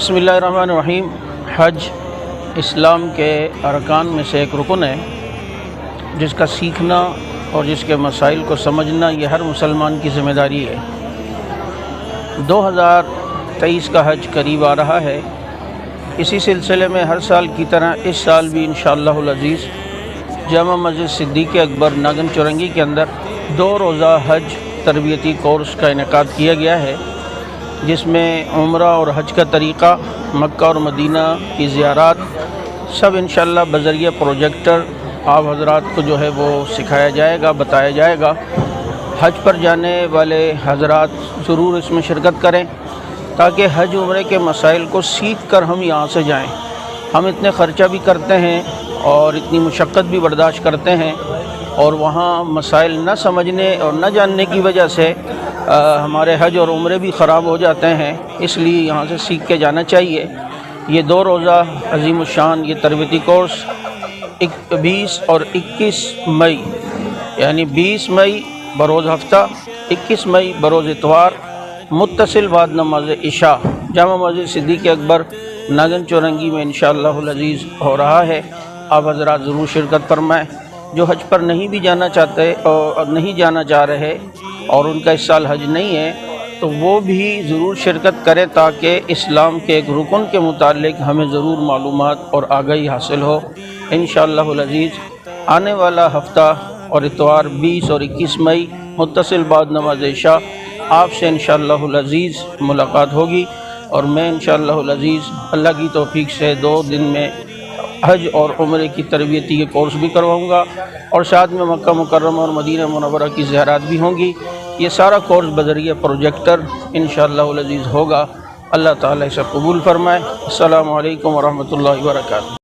بسم اللہ الرحمن الرحیم۔ حج اسلام کے ارکان میں سے ایک رکن ہے جس کا سیکھنا اور جس کے مسائل کو سمجھنا یہ ہر مسلمان کی ذمہ داری ہے۔ 2023 کا حج قریب آ رہا ہے۔ اسی سلسلے میں ہر سال کی طرح اس سال بھی انشاءاللہ العزیز جامع مسجد صدیق اکبر ناگن چورنگی کے اندر 2 روزہ حج تربیتی کورس کا انعقاد کیا گیا ہے، جس میں عمرہ اور حج کا طریقہ، مکہ اور مدینہ کی زیارات سب انشاءاللہ بذریعہ پروجیکٹر آپ حضرات کو جو ہے وہ سکھایا جائے گا، بتایا جائے گا۔ حج پر جانے والے حضرات ضرور اس میں شرکت کریں تاکہ حج عمرے کے مسائل کو سیکھ کر ہم یہاں سے جائیں۔ ہم اتنے خرچہ بھی کرتے ہیں اور اتنی مشقت بھی برداشت کرتے ہیں، اور وہاں مسائل نہ سمجھنے اور نہ جاننے کی وجہ سے ہمارے حج اور عمرے بھی خراب ہو جاتے ہیں۔ اس لیے یہاں سے سیکھ کے جانا چاہیے۔ یہ 2 روزہ عظیم الشان یہ تربیتی کورس 20 اور 21 مئی، یعنی 20 مئی بروز ہفتہ، 21 مئی بروز اتوار، متصل بعد نماز عشاء جامع مسجد صدیق اکبر ناگن چورنگی میں انشاءاللہ العزیز ہو رہا ہے۔ آپ حضرات ضرور شرکت فرمائیں۔ جو حج پر نہیں بھی جانا چاہتے اور نہیں جانا چاہ رہے اور ان کا اس سال حج نہیں ہے تو وہ بھی ضرور شرکت کرے تاکہ اسلام کے ایک رکن کے متعلق ہمیں ضرور معلومات اور آگاہی حاصل ہو انشاءاللہ العزیز۔ آنے والا ہفتہ اور اتوار 20 اور 21 مئی متصل بعد نماز عشاء آپ سے انشاءاللہ العزیز ملاقات ہوگی، اور میں انشاءاللہ العزیز اللہ کی توفیق سے 2 دن میں حج اور عمرے کی تربیتی کے کورس بھی کرواؤں گا، اور ساتھ میں مکہ مکرمہ اور مدینہ منورہ کی زیارات بھی ہوں گی۔ یہ سارا کورس بذریعہ پروجیکٹر انشاءاللہ العزیز ہوگا۔ اللہ تعالیٰ اسے قبول فرمائے۔ السلام علیکم ورحمۃ اللہ وبرکاتہ۔